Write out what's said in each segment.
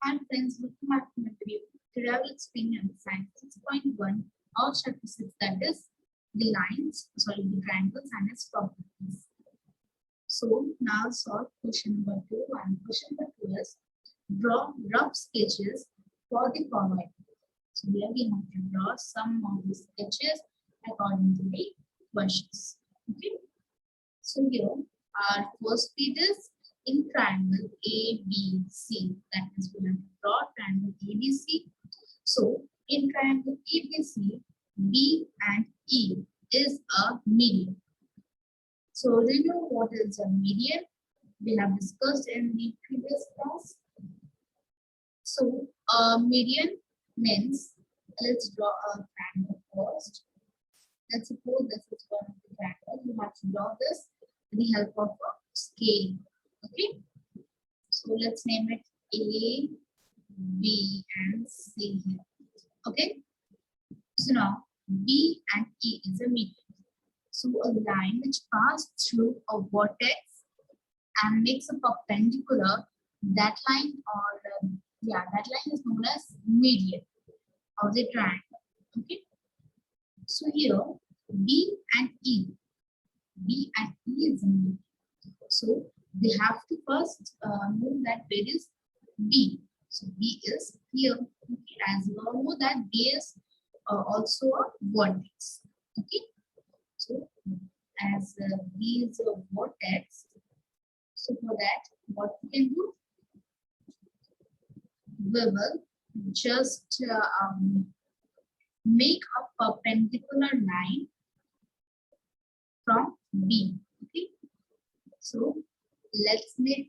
Hi friends, welcome back to my video. Today I will explain you exercise 6.1 of chapter 6, that is the the triangles and its properties. So now solve question number 2, and question number 2 is draw rough sketches for the following. So here we have to draw some of the sketches according to the questions. Okay. So here our first bit is in triangle ABC. That is, we have to draw triangle ABC. So in triangle ABC, B and E is a median. So do you know what is a median? We have discussed in the previous class. So a median means, let's draw a triangle first. Let's suppose this is one of the triangles. You have to draw this with the help of a scale. Okay. So let's name it A, B, and C here. Okay. So now B and E is a median. So a line which passes through a vertex and makes a perpendicular, that line that line is known as median of the triangle. Okay. So here B and E is a median. So we have to first know that where is B. So B is here. Okay. As you all know that B is also a vertex. Okay. So as B is a vertex, so for that what we can do? We will just make a perpendicular line from B. Okay. So let's make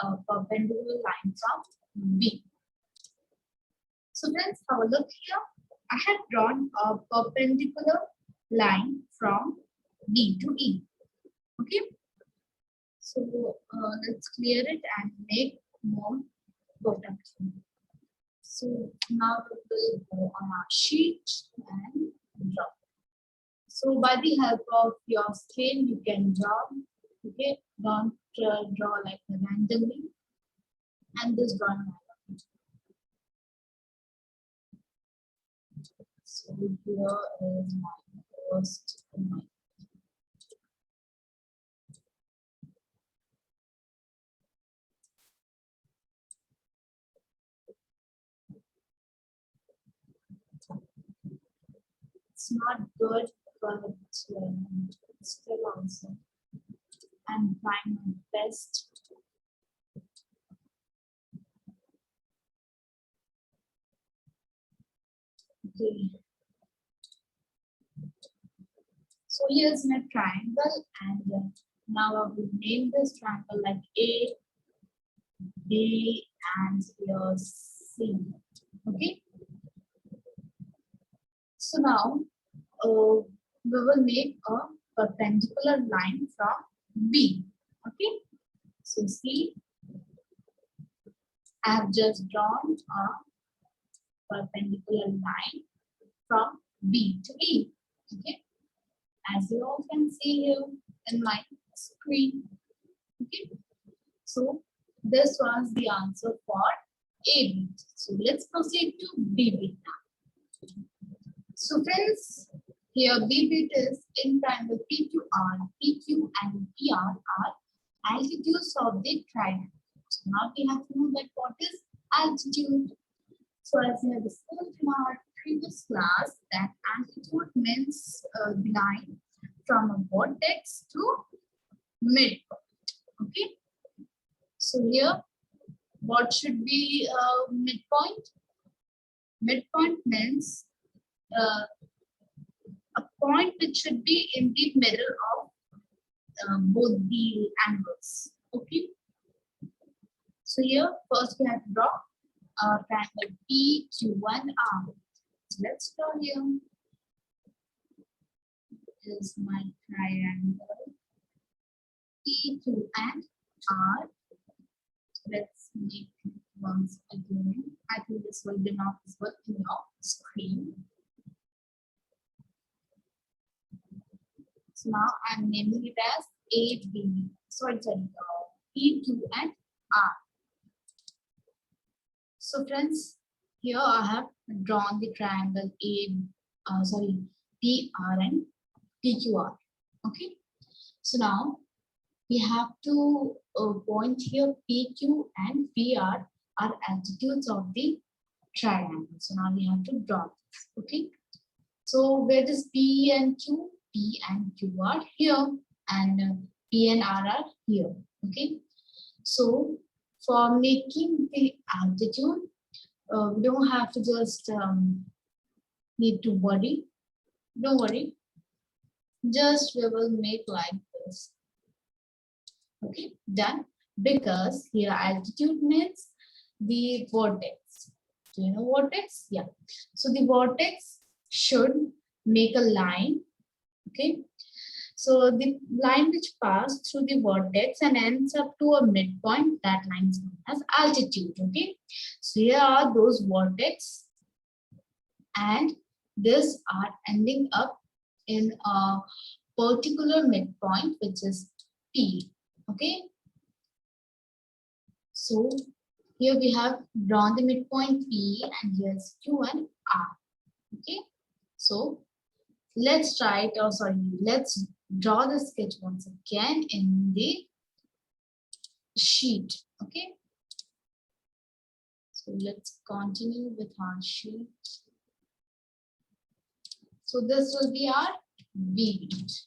a perpendicular line from B. So friends, have a look here. I have drawn a perpendicular line from B to E. Okay. So let's clear it and make more perfect. So now we will go on our sheet and draw. So by the help of your scale, you can draw. Okay, don't draw like randomly. And this drawing. So here is my first line. It's not good, but still also I'm trying my best. Okay. So here's my triangle, and now I will name this triangle like A, B, and here C. Okay. So now we will make a perpendicular line from B. Okay. So see, I have just drawn a perpendicular line from B to E. Okay. As you all can see here in my screen. Okay. So this was the answer for A bit. So let's proceed to B bit now. So friends, here B bit is in triangle PQR, PQ and PR are altitudes of the triangle. So now we have to know that what is altitude. So as we have discussed in our previous class, that altitude means the line from a vertex to midpoint. Okay. So here, what should be midpoint? Midpoint means a point which should be in the middle of both the angles. Okay. So here, first we have to draw triangle PQ1R. So let's draw here. This is my triangle PQ and R. Let's make it once again. I think this will be not visible in your screen. So now I'm naming it as A, B. Sorry, P, Q, and R. So friends, here I have drawn the triangle PR and PQR. Okay. So now we have to point here PQ and PR are altitudes of the triangle. So now we have to draw this. Okay. So where is P and Q? P and Q are here, and P and R are here. Okay. So for making the altitude, we don't have to just need to worry. Don't worry. Just we will make like this. Okay, done. Because here altitude means the vortex. Do you know vortex? Yeah. So the vortex should make a line. Okay. So the line which passes through the vortex and ends up to a midpoint, that line is known as altitude. Okay. So here are those vortex, and this are ending up in a particular midpoint, which is P. Okay. So here we have drawn the midpoint P, and here's Q and R. Okay. So let's try it, or sorry, let's draw the sketch once again in the sheet. Okay. So let's continue with our sheet. So this will be our B beat.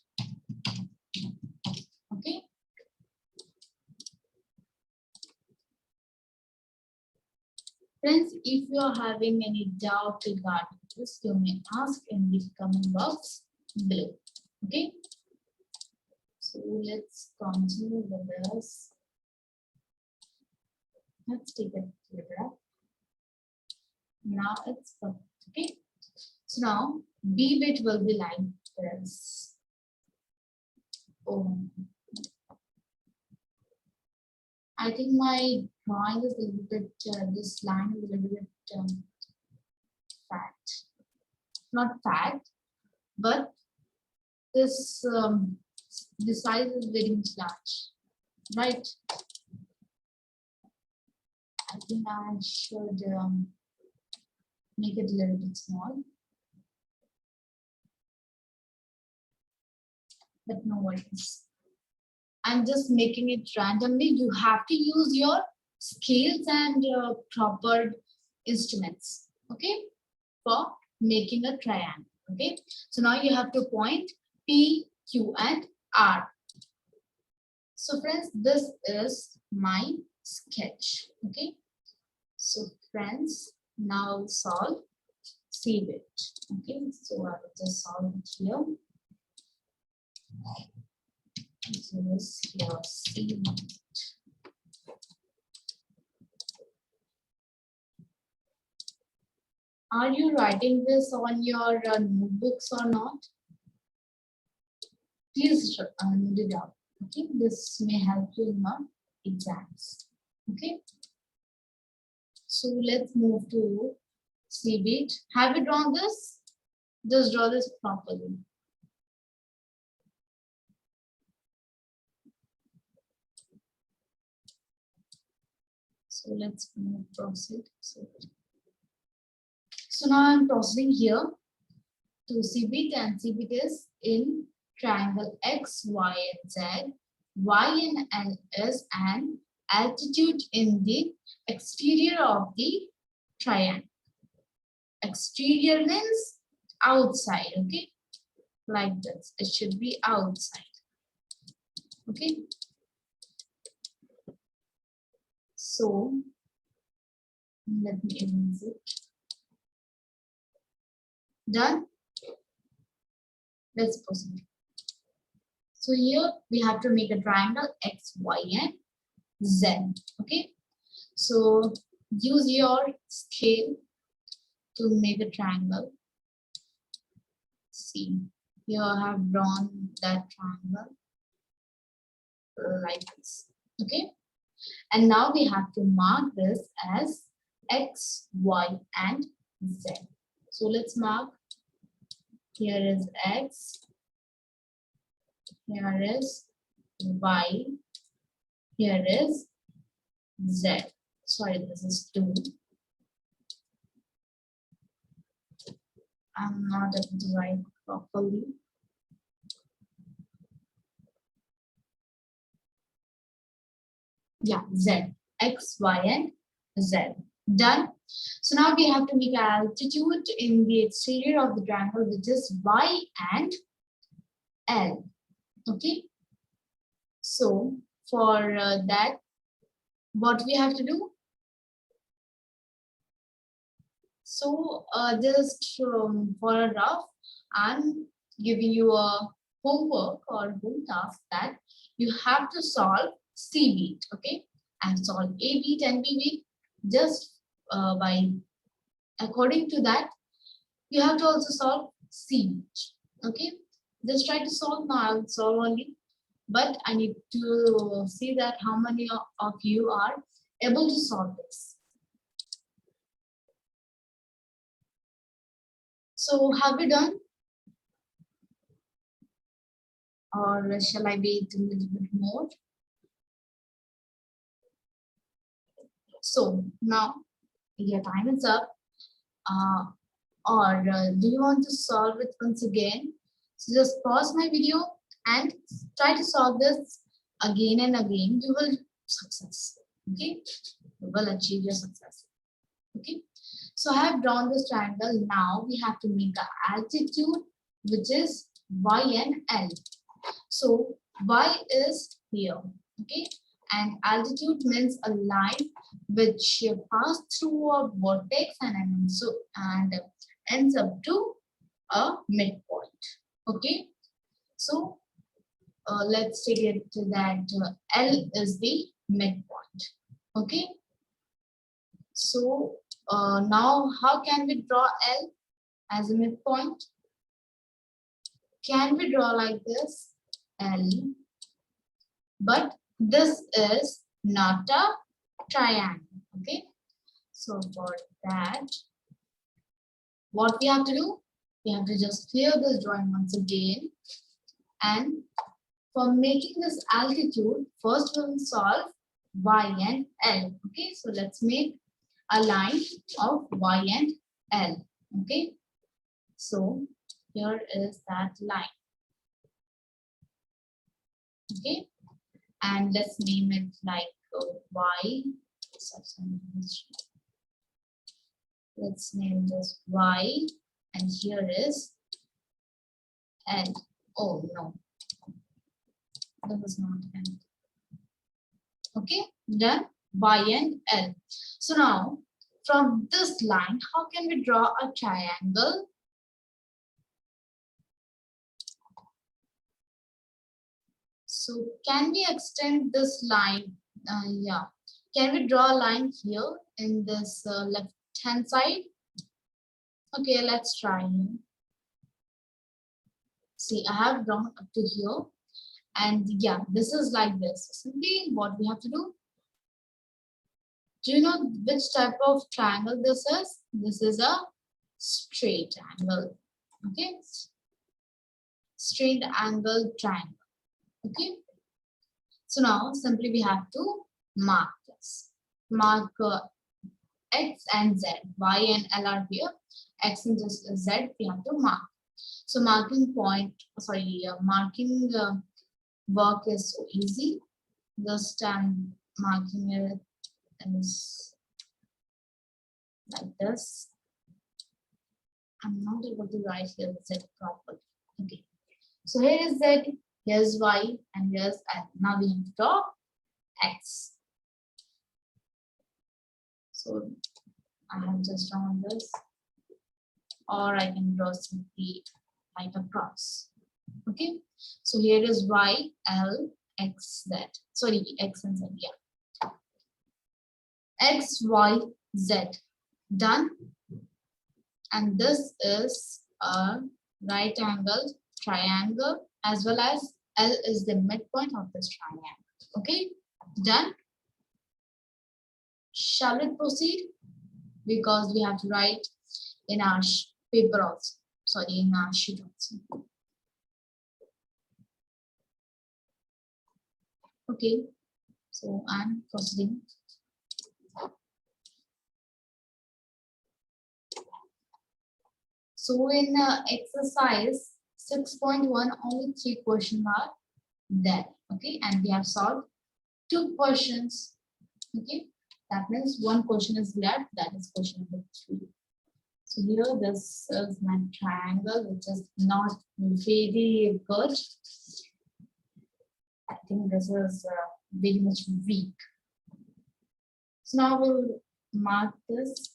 Okay. Friends, if you are having any doubt regarding this, you may ask in the comment box below. Okay. So let's continue with this. Let's take it further. Now it's perfect. Okay. So now B bit will be like this. Oh, I think my drawing is a little bit, this line is a little bit fat. Not fat, but this the size is very much large, right? I think I should make it a little bit small. But no worries. I'm just making it randomly. You have to use your scales and proper instruments, okay, for making a triangle. Okay, so now you have to point P, Q, and R. So friends, this is my sketch. Okay, so friends, now I'll solve C bit. Okay, so I will just solve it here. This is your C bit. Are you writing this on your notebooks or not? Please note it down. Okay, this may help you in your exams. Okay, so let's move to C bit. Have you drawn this? Just draw this properly. So let's proceed. So now I'm proceeding here to C bit, and C bit is in triangle X, Y, and Z. Y and L is an altitude in the exterior of the triangle. Exterior means outside, okay? Like this, it should be outside, okay? So, let me erase it. Done? Let's proceed. So here we have to make a triangle X, Y, and Z, okay? So use your scale to make a triangle. See, here I have drawn that triangle like this, okay? And now we have to mark this as X, Y, and Z. So let's mark. Here is X, here is Y, here is Z. Sorry, this is 2. I'm not able to write properly. Yeah, Z, X, Y, and Z. Done. So now we have to make altitude in the exterior of the triangle, which is Y and L. Okay. So for that, what we have to do? So just for a rough, I'm giving you a homework or home task that you have to solve C beat. Okay, and solve A beat and B beat. Just by according to that, you have to also solve C beat. Okay, just try to solve now. I will solve only, but I need to see that how many of you are able to solve this. So have we done? Or shall I wait a little bit more? So now your time is up. Or do you want to solve it once again? So just pause my video and try to solve this again and again. You will success. Okay, you will achieve your success. Okay, so I have drawn this triangle. Now we have to make an altitude, which is Y and L. So Y is here, okay, and altitude means a line which passes through a vertex and ends up to a midpoint. Okay, so let's take it to that L is the midpoint. Okay, so now how can we draw L as a midpoint? Can we draw like this? L, but this is not a triangle. Okay, so for that, what we have to do, we have to just clear this drawing once again, and for making this altitude, first we'll solve Y and L. Okay, so let's make a line of Y and L. Okay, so here is that line. Okay, and let's name it like Y. Let's name this Y, and here is L. Oh no, that was not L. Okay, done. Y and L. So now from this line, how can we draw a triangle? So can we extend this line? Yeah. Can we draw a line here in this left hand side? Okay, let's try. See, I have drawn up to here, and yeah, this is like this. Simply what we have to do. Do you know which type of triangle this is? This is a straight angle. Okay, straight angle triangle. Okay, so now simply we have to mark this. Mark X and Z. Y and L are here. X and Z we have to mark. So marking point, marking work is so easy. Just marking it is like this. I'm not able to write here Z properly. Okay. So here is Z, here's Y, and here's L. Now we have to draw X. So I have just drawn this, or I can draw simply like a cross. Okay. So here is Y, L, X, Z. Sorry, X and Z. Yeah. X, Y, Z. Done. And this is a right angled triangle, as well as L is the midpoint of this triangle. Okay, done. Shall we proceed? Because we have to write in our paper also. Sorry, in our sheet also. Okay, so I'm proceeding. So in exercise 6.1, only 3 questions are there. Okay, and we have solved 2 questions. Okay, that means 1 question is left. That is question number 3. So here this is my triangle, which is not very good. I think this is very much weak. So now we'll mark this.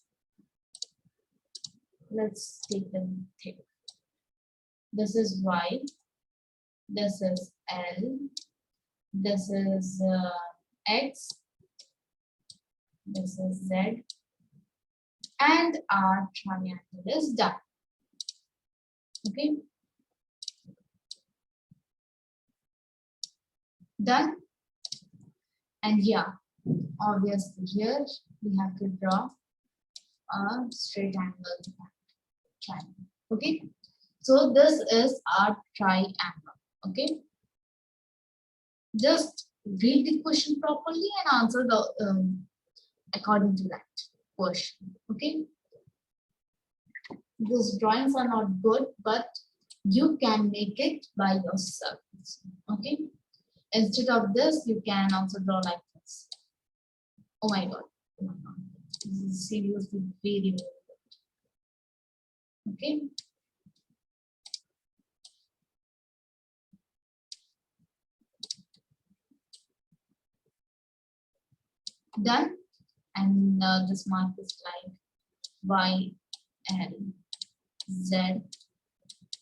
Let's take the thing. This is Y. This is L. This is X. This is Z. And our triangle is done. Okay. Done. And yeah, obviously here we have to draw a straight angle triangle. Okay. So this is our triangle. Okay. Just read the question properly and answer the according to that question. Okay. These drawings are not good, but you can make it by yourself. Okay. Instead of this, you can also draw like this. Oh my god. Oh my god. This is seriously very, very good. Okay. Done. And this mark is like Y, L, Z,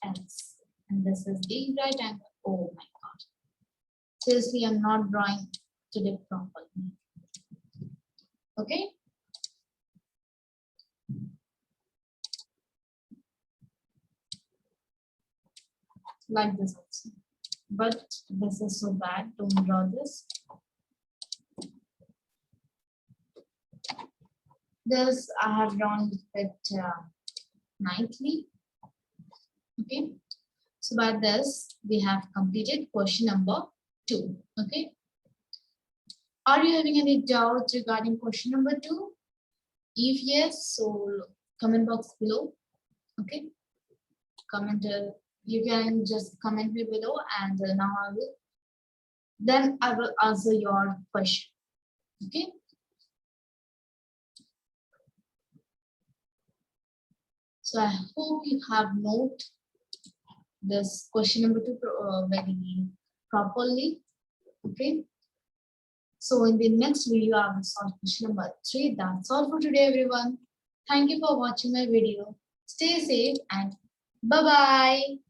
X. And this is the right angle. Oh my god. Seriously, I'm not drawing today properly. Okay. Like this also. But this is so bad. Don't draw this. This I have drawn it nicely. Okay. So by this, we have completed question number 2. Okay. Are you having any doubts regarding question number 2? If yes, so comment box below. Okay. Comment. You can just comment me below, and now I will answer your question. Okay. So I hope you have noted this question number 2 very properly. Okay. So in the next video, I will solve question number 3. That's all for today, everyone. Thank you for watching my video. Stay safe and bye-bye.